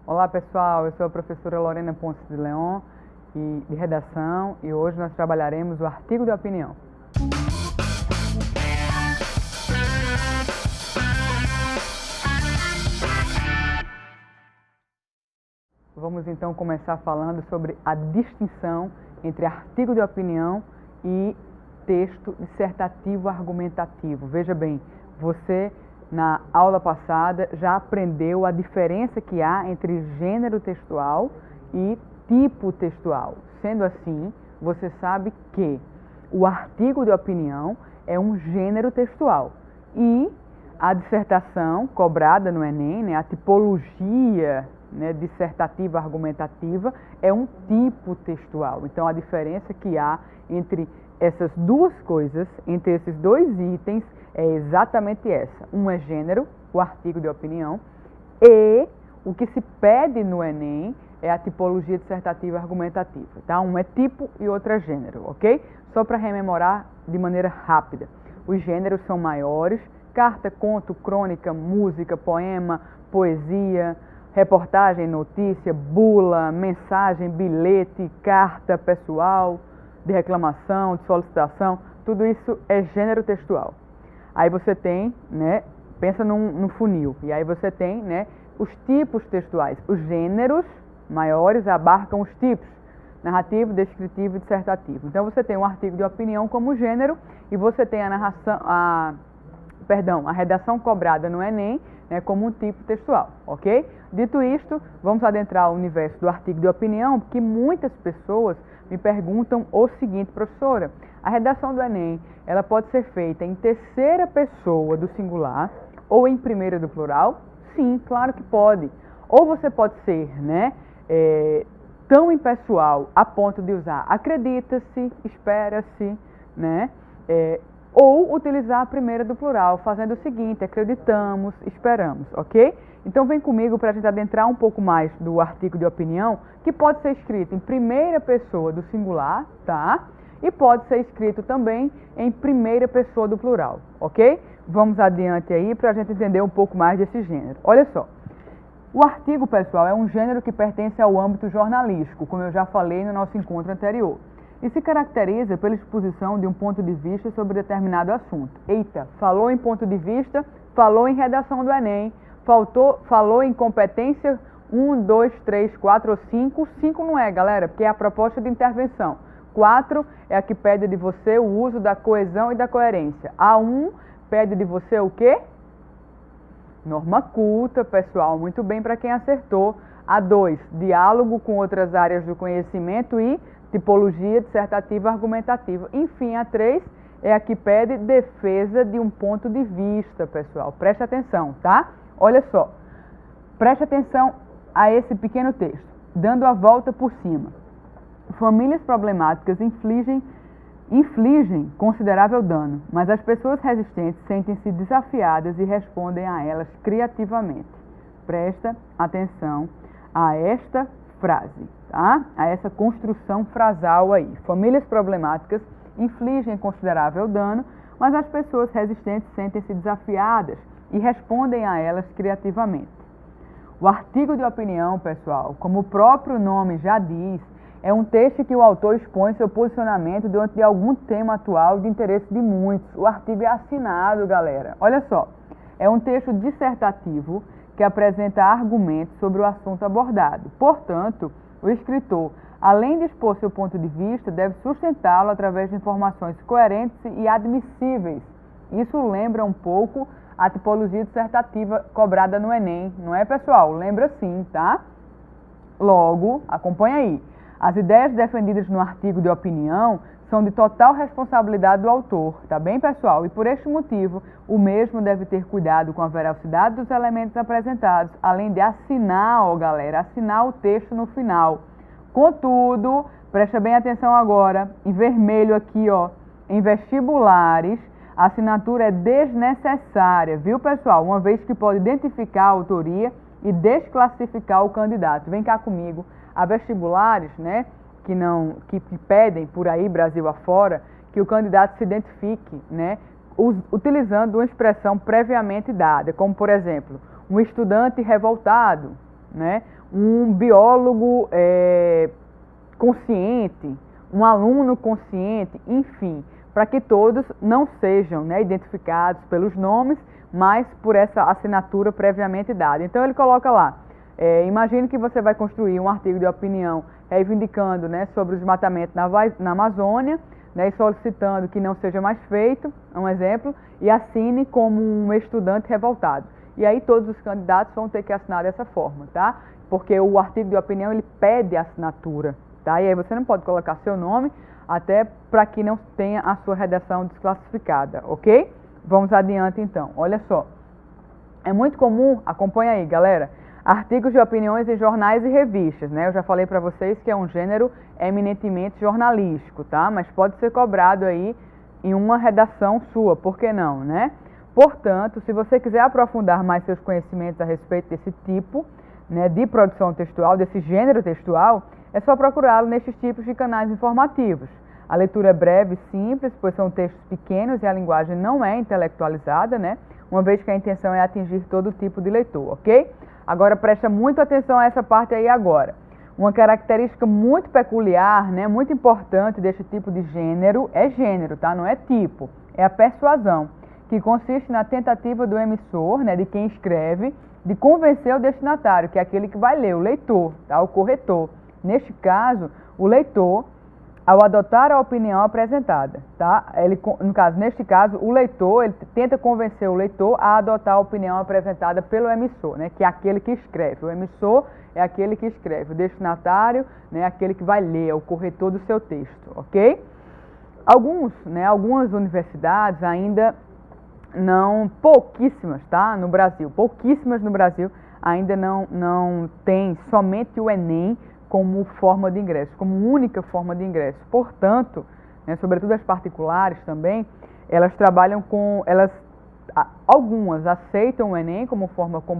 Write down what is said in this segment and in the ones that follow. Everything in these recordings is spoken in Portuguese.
Olá pessoal, eu sou a professora Lorena Ponce de Leon, de redação, e hoje nós trabalharemos o artigo de opinião. Vamos então começar falando sobre a distinção entre artigo de opinião e texto dissertativo argumentativo. Veja bem, você na aula passada já aprendeu a diferença que há entre gênero textual e tipo textual. Sendo assim, você sabe que o artigo de opinião é um gênero textual e a dissertação cobrada no Enem, né, a tipologia, né, dissertativa argumentativa, é um tipo textual. Então a diferença que há entre essas duas coisas, entre esses dois itens, é exatamente essa. Um é gênero, o artigo de opinião, e o que se pede no Enem é a tipologia dissertativa argumentativa. Tá? Um é tipo e outro é gênero, ok? Só para rememorar de maneira rápida. Os gêneros são maiores: carta, conto, crônica, música, poema, poesia, reportagem, notícia, bula, mensagem, bilhete, carta pessoal, de reclamação, de solicitação, tudo isso é gênero textual. Aí você tem, né, pensa num funil, e aí você tem, né, os tipos textuais. Os gêneros maiores abarcam os tipos: narrativo, descritivo e dissertativo. Então você tem um artigo de opinião como gênero e você tem a redação cobrada no Enem, né, como um tipo textual, ok? Dito isto, vamos adentrar o universo do artigo de opinião, porque muitas pessoas me perguntam o seguinte: professora, a redação do Enem, ela pode ser feita em terceira pessoa do singular ou em primeira do plural? Sim, claro que pode. Ou você pode ser, né, tão impessoal a ponto de usar acredita-se, espera-se, né, ou utilizar a primeira do plural, fazendo o seguinte: acreditamos, esperamos, ok? Então vem comigo para a gente adentrar um pouco mais do artigo de opinião, que pode ser escrito em primeira pessoa do singular, tá? E pode ser escrito também em primeira pessoa do plural, ok? Vamos adiante aí para a gente entender um pouco mais desse gênero. Olha só, o artigo, pessoal, é um gênero que pertence ao âmbito jornalístico, como eu já falei no nosso encontro anterior, e se caracteriza pela exposição de um ponto de vista sobre determinado assunto. Eita, falou em ponto de vista, falou em redação do Enem, falou em competência 1, 2, 3, 4 ou 5. 5 não é, galera, porque é a proposta de intervenção. 4 é a que pede de você o uso da coesão e da coerência. A 1 pede de você o quê? Norma culta, pessoal, muito bem para quem acertou. A 2, diálogo com outras áreas do conhecimento e tipologia dissertativa argumentativa. Enfim, a 3 é a que pede defesa de um ponto de vista, pessoal. Preste atenção, tá? Olha só, preste atenção a esse pequeno texto. Dando a volta por cima. Famílias problemáticas infligem considerável dano, mas as pessoas resistentes sentem-se desafiadas e respondem a elas criativamente. Presta atenção a esta frase, tá? A essa construção frasal aí. Famílias problemáticas infligem considerável dano, mas as pessoas resistentes sentem-se desafiadas e respondem a elas criativamente. O artigo de opinião, pessoal, como o próprio nome já diz, é um texto que o autor expõe seu posicionamento diante de algum tema atual de interesse de muitos. O artigo é assinado, galera. Olha só, é um texto dissertativo que apresenta argumentos sobre o assunto abordado. Portanto, o escritor, além de expor seu ponto de vista, deve sustentá-lo através de informações coerentes e admissíveis. Isso lembra um pouco a tipologia dissertativa cobrada no Enem, não é, pessoal? Lembra sim, tá? Logo, acompanha aí. As ideias defendidas no artigo de opinião são de total responsabilidade do autor, tá bem, pessoal? E por este motivo, o mesmo deve ter cuidado com a veracidade dos elementos apresentados, além de assinar, ó galera, assinar o texto no final. Contudo, presta bem atenção agora, em vermelho aqui, ó, em vestibulares, a assinatura é desnecessária, viu, pessoal? Uma vez que pode identificar a autoria e desclassificar o candidato. Vem cá comigo. Há vestibulares, né, que pedem por aí, Brasil afora, que o candidato se identifique, né, utilizando uma expressão previamente dada, como, por exemplo, um estudante revoltado, né? Um biólogo consciente, um aluno consciente, enfim, para que todos não sejam, né, identificados pelos nomes, mas por essa assinatura previamente dada. Então ele coloca lá, imagine que você vai construir um artigo de opinião reivindicando, né, sobre o desmatamento na Amazônia, né, e solicitando que não seja mais feito, um exemplo, e assine como um estudante revoltado. E aí todos os candidatos vão ter que assinar dessa forma, tá? Porque o artigo de opinião, ele pede assinatura, tá? E aí você não pode colocar seu nome, até para que não tenha a sua redação desclassificada, ok? Vamos adiante então, olha só. É muito comum, acompanha aí, galera, artigos de opiniões em jornais e revistas, né? Eu já falei para vocês que é um gênero eminentemente jornalístico, tá? Mas pode ser cobrado aí em uma redação sua, por que não, né? Portanto, se você quiser aprofundar mais seus conhecimentos a respeito desse tipo, né, de produção textual, desse gênero textual, é só procurá-lo nesses tipos de canais informativos. A leitura é breve e simples, pois são textos pequenos e a linguagem não é intelectualizada, né? Uma vez que a intenção é atingir todo tipo de leitor, ok? Agora presta muito atenção a essa parte aí agora. Uma característica muito peculiar, né, muito importante desse tipo de gênero, tá? Não é tipo, é a persuasão, que consiste na tentativa do emissor, né, de quem escreve, de convencer o destinatário, que é aquele que vai ler, o leitor, tá? O corretor. Neste caso, o leitor, ao adotar a opinião apresentada, tá? Neste caso, o leitor, ele tenta convencer o leitor a adotar a opinião apresentada pelo emissor, né? Que é aquele que escreve. O emissor é aquele que escreve, o destinatário, né? Aquele que vai ler, é o corretor do seu texto, ok? Algumas universidades ainda pouquíssimas, tá? No Brasil, pouquíssimas no Brasil ainda não tem somente o Enem como forma de ingresso, como única forma de ingresso. Portanto, né, sobretudo as particulares também, elas trabalham com, algumas aceitam o Enem como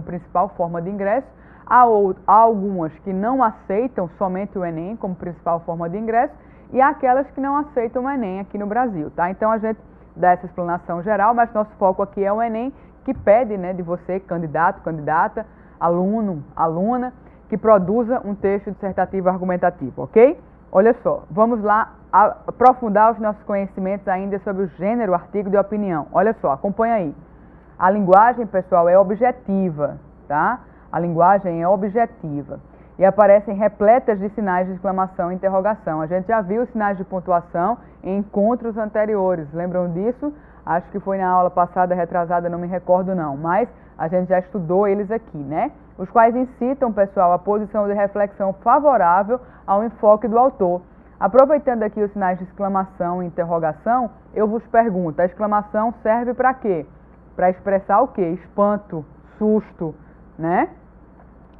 principal forma de ingresso, há algumas que não aceitam somente o Enem como principal forma de ingresso e há aquelas que não aceitam o Enem aqui no Brasil, tá? Então a gente dá essa explanação geral, mas nosso foco aqui é o Enem, que pede, né, de você, candidato, candidata, aluno, aluna, que produza um texto dissertativo argumentativo, ok? Olha só, vamos lá aprofundar os nossos conhecimentos ainda sobre o gênero artigo de opinião. Olha só, acompanha aí. A linguagem, pessoal, é objetiva, tá? A linguagem é objetiva. E aparecem repletas de sinais de exclamação e interrogação. A gente já viu os sinais de pontuação em encontros anteriores. Lembram disso? Acho que foi na aula passada, retrasada, não me recordo não. Mas a gente já estudou eles aqui, né? Os quais incitam, pessoal, a posição de reflexão favorável ao enfoque do autor. Aproveitando aqui os sinais de exclamação e interrogação, eu vos pergunto, a exclamação serve para quê? Para expressar o quê? Espanto, susto, né?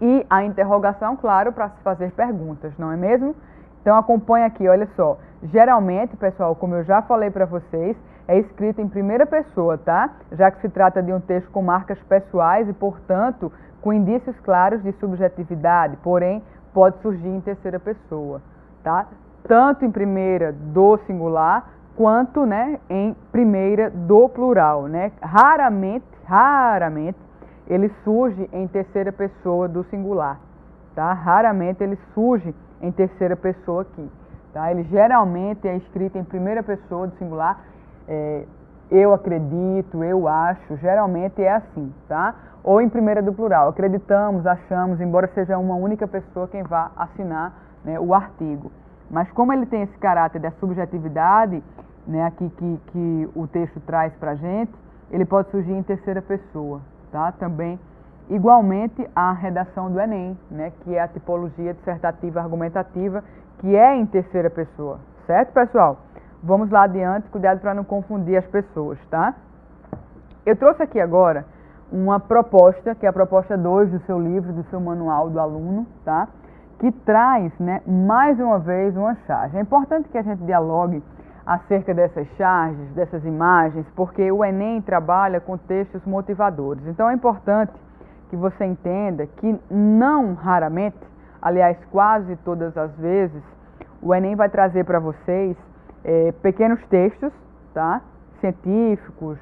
E a interrogação, claro, para se fazer perguntas, não é mesmo? Então acompanha aqui, olha só. Geralmente, pessoal, como eu já falei para vocês, é escrito em primeira pessoa, tá? Já que se trata de um texto com marcas pessoais e, portanto, com indícios claros de subjetividade, porém, pode surgir em terceira pessoa, tá? Tanto em primeira do singular, quanto, né, em primeira do plural, né? Raramente, ele surge em terceira pessoa do singular, tá? Raramente ele surge em terceira pessoa aqui, tá? Ele geralmente é escrito em primeira pessoa do singular, eu acredito, eu acho, geralmente é assim, tá? Ou em primeira do plural, acreditamos, achamos, embora seja uma única pessoa quem vá assinar, né, o artigo. Mas como ele tem esse caráter da subjetividade, né, aqui que o texto traz pra gente, ele pode surgir em terceira pessoa, tá? Também, igualmente, a redação do Enem, né, que é a tipologia dissertativa argumentativa, que é em terceira pessoa, certo, pessoal? Vamos lá adiante, cuidado para não confundir as pessoas, tá? Eu trouxe aqui agora uma proposta, que é a proposta 2 do seu livro, do seu manual do aluno, tá? Que traz, né, mais uma vez uma charge. É importante que a gente dialogue acerca dessas charges, dessas imagens, porque o Enem trabalha com textos motivadores. Então é importante que você entenda que não raramente, aliás, quase todas as vezes, o Enem vai trazer para vocês pequenos textos, tá? Científicos,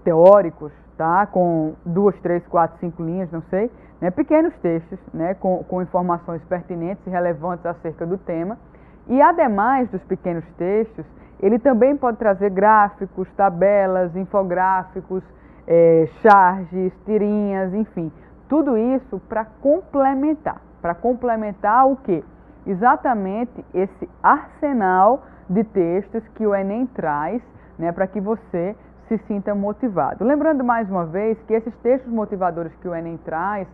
teóricos, tá? Com 2, 3, 4, 5 linhas, não sei, né, pequenos textos, né, com informações pertinentes e relevantes acerca do tema. E, ademais dos pequenos textos, ele também pode trazer gráficos, tabelas, infográficos, charges, tirinhas, enfim, tudo isso para complementar. Para complementar o quê? Exatamente esse arsenal de textos que o Enem traz, né, para que você se sinta motivado. Lembrando mais uma vez que esses textos motivadores que o Enem traz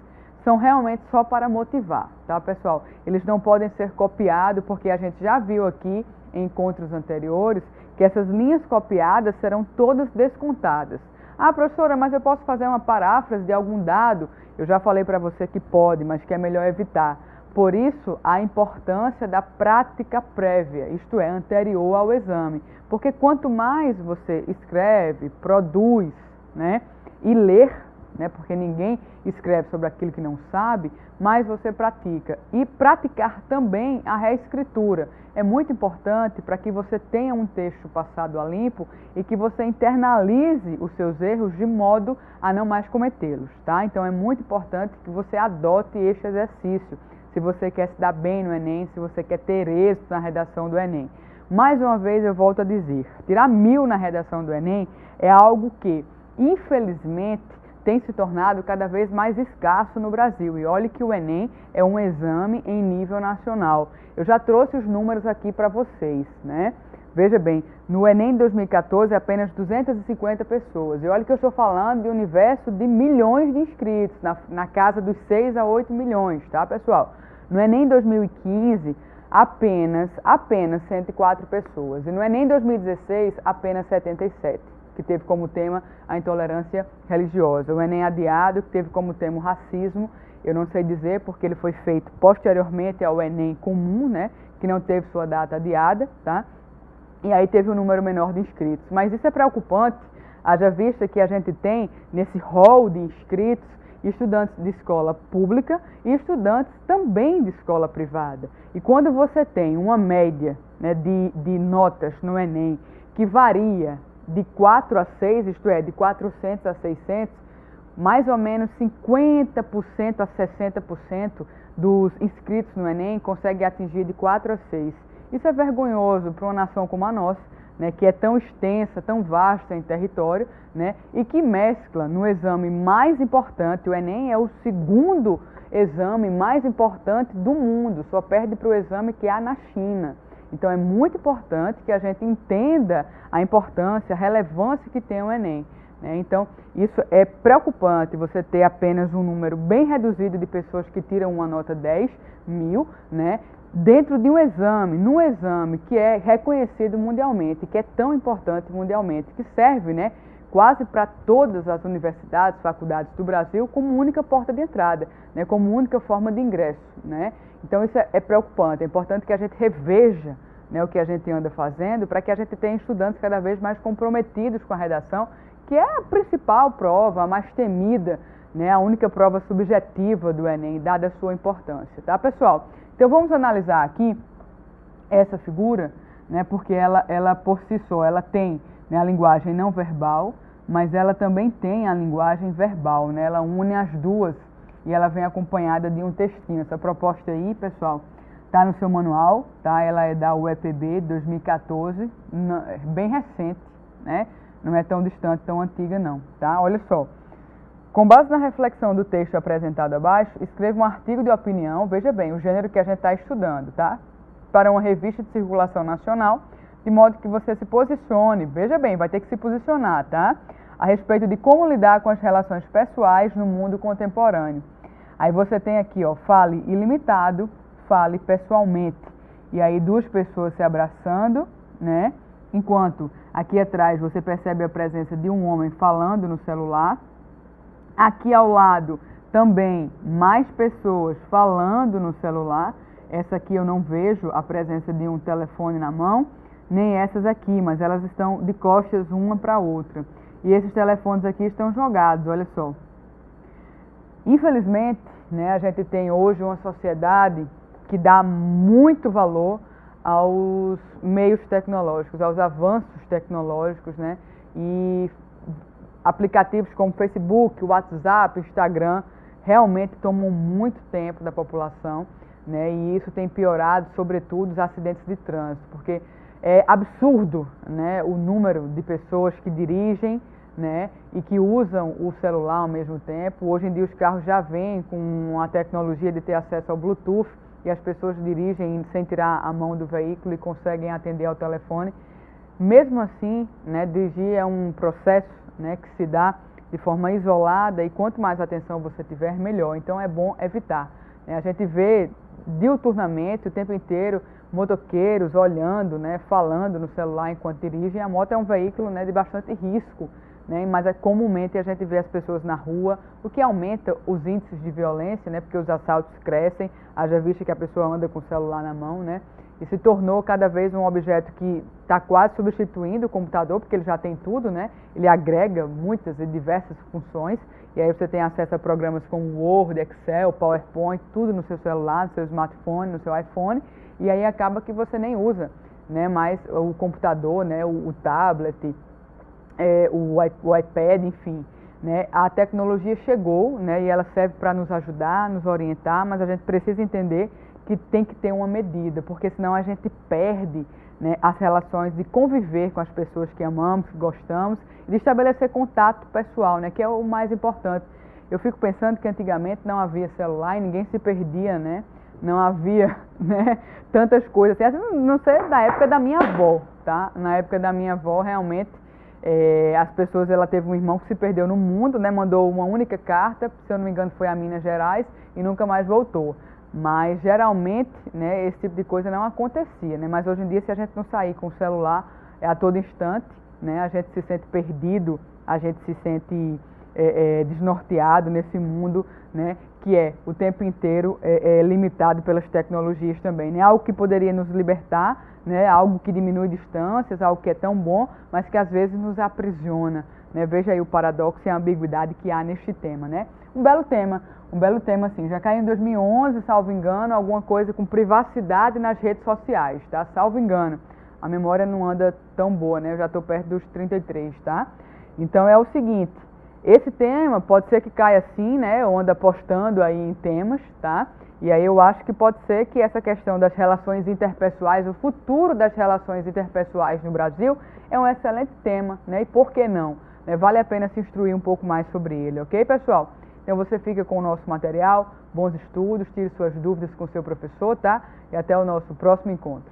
são realmente só para motivar, tá, pessoal? Eles não podem ser copiados, porque a gente já viu aqui em encontros anteriores que essas linhas copiadas serão todas descontadas. Ah, professora, mas eu posso fazer uma paráfrase de algum dado? Eu já falei para você que pode, mas que é melhor evitar. Por isso, a importância da prática prévia, isto é, anterior ao exame. Porque quanto mais você escreve, produz, né, e ler, né, porque ninguém escreve sobre aquilo que não sabe, mais você pratica. E praticar também a reescritura é muito importante para que você tenha um texto passado a limpo e que você internalize os seus erros de modo a não mais cometê-los, tá? Então é muito importante que você adote este exercício, se você quer se dar bem no Enem, se você quer ter êxito na redação do Enem. Mais uma vez eu volto a dizer, tirar 1000 na redação do Enem é algo que, infelizmente, tem se tornado cada vez mais escasso no Brasil. E olhe que o Enem é um exame em nível nacional. Eu já trouxe os números aqui para vocês, né? Veja bem, no Enem 2014 apenas 250 pessoas. E olha que eu estou falando de um universo de milhões de inscritos, na casa dos 6 a 8 milhões, tá, pessoal? No Enem 2015, apenas 104 pessoas. E no Enem 2016, apenas 77. Que teve como tema a intolerância religiosa. O Enem adiado, que teve como tema o racismo, eu não sei dizer porque ele foi feito posteriormente ao Enem comum, né, que não teve sua data adiada, tá? E aí teve um número menor de inscritos. Mas isso é preocupante, haja vista que a gente tem nesse rol de inscritos estudantes de escola pública e estudantes também de escola privada. E quando você tem uma média, né, de notas no Enem que varia de 4 a 6, isto é, de 400 a 600, mais ou menos 50% a 60% dos inscritos no Enem conseguem atingir de 4 a 6. Isso é vergonhoso para uma nação como a nossa, né, que é tão extensa, tão vasta em território, né, e que mescla no exame mais importante. O Enem é o segundo exame mais importante do mundo, só perde para o exame que há na China. Então é muito importante que a gente entenda a importância, a relevância que tem o Enem, né? Então isso é preocupante, você ter apenas um número bem reduzido de pessoas que tiram uma nota 10.000, né, dentro de um exame, num exame que é reconhecido mundialmente, que é tão importante mundialmente, que serve, né, quase para todas as universidades, faculdades do Brasil como única porta de entrada, né, como única forma de ingresso, né? Então isso é preocupante, é importante que a gente reveja, né, o que a gente anda fazendo para que a gente tenha estudantes cada vez mais comprometidos com a redação, que é a principal prova, a mais temida, né, a única prova subjetiva do Enem, dada a sua importância, tá, pessoal? Então vamos analisar aqui essa figura, né, porque ela por si só, ela tem, né, a linguagem não verbal, mas ela também tem a linguagem verbal, né, ela une as duas e ela vem acompanhada de um textinho. Essa proposta aí, pessoal, está no seu manual, tá? Ela é da UEPB 2014, bem recente, né? Não é tão distante, tão antiga não, tá? Olha só. Com base na reflexão do texto apresentado abaixo, escreva um artigo de opinião, veja bem, o gênero que a gente está estudando, tá? Para uma revista de circulação nacional, de modo que você se posicione, veja bem, vai ter que se posicionar, tá? A respeito de como lidar com as relações pessoais no mundo contemporâneo. Aí você tem aqui, ó, fale ilimitado, fale pessoalmente. E aí duas pessoas se abraçando, né? Enquanto aqui atrás você percebe a presença de um homem falando no celular. Aqui ao lado também mais pessoas falando no celular. Essa aqui eu não vejo a presença de um telefone na mão, nem essas aqui, mas elas estão de costas uma para a outra. E esses telefones aqui estão jogados, olha só. Infelizmente, né, a gente tem hoje uma sociedade que dá muito valor aos meios tecnológicos, aos avanços tecnológicos, né, e aplicativos como Facebook, WhatsApp, Instagram realmente tomam muito tempo da população, né? E isso tem piorado, sobretudo, os acidentes de trânsito, porque é absurdo, né, o número de pessoas que dirigem, né, e que usam o celular ao mesmo tempo. Hoje em dia os carros já vêm com a tecnologia de ter acesso ao Bluetooth e as pessoas dirigem sem tirar a mão do veículo e conseguem atender ao telefone. Mesmo assim, né, dirigir é um processo, né, que se dá de forma isolada e quanto mais atenção você tiver, melhor. Então é bom evitar. A gente vê diuturnamente, o tempo inteiro, motoqueiros olhando, né, falando no celular enquanto dirigem. A moto é um veículo, né, de bastante risco, né, mas comumente a gente vê as pessoas na rua, o que aumenta os índices de violência, né, porque os assaltos crescem, haja vista que a pessoa anda com o celular na mão, né, e se tornou cada vez um objeto que está quase substituindo o computador, porque ele já tem tudo, né, ele agrega muitas e diversas funções, e aí você tem acesso a programas como Word, Excel, PowerPoint, tudo no seu celular, no seu smartphone, no seu iPhone, e aí acaba que você nem usa, né, mais o computador, né, o tablet, o iPad, enfim, né, a tecnologia chegou, né, e ela serve para nos ajudar, nos orientar, mas a gente precisa entender que tem que ter uma medida, porque senão a gente perde, né, as relações de conviver com as pessoas que amamos, que gostamos, e de estabelecer contato pessoal, né, que é o mais importante. Eu fico pensando que antigamente não havia celular e ninguém se perdia, né, não havia, né, tantas coisas, assim, não sei, da época da minha avó, tá? Na época da minha avó, realmente, as pessoas, ela teve um irmão que se perdeu no mundo, né, mandou uma única carta, se eu não me engano foi a Minas Gerais, e nunca mais voltou. Mas geralmente, né, esse tipo de coisa não acontecia, né? Mas hoje em dia, se a gente não sair com o celular a todo instante, né, a gente se sente perdido, a gente se sente desnorteado nesse mundo, né, que é o tempo inteiro limitado pelas tecnologias também, né? Algo que poderia nos libertar, né, algo que diminui distâncias, algo que é tão bom, mas que às vezes nos aprisiona, né? Veja aí o paradoxo e a ambiguidade que há neste tema, né? Um belo tema, assim, já caiu em 2011, salvo engano, alguma coisa com privacidade nas redes sociais, tá? Salvo engano. A memória não anda tão boa, né? Eu já estou perto dos 33, tá? Então é o seguinte, esse tema pode ser que caia assim, né? Eu ando apostando aí em temas, tá? E aí eu acho que pode ser que essa questão das relações interpessoais, o futuro das relações interpessoais no Brasil é um excelente tema, né? E por que não? Vale a pena se instruir um pouco mais sobre ele, ok, pessoal? Então você fica com o nosso material, bons estudos, tire suas dúvidas com o seu professor, tá? E até o nosso próximo encontro.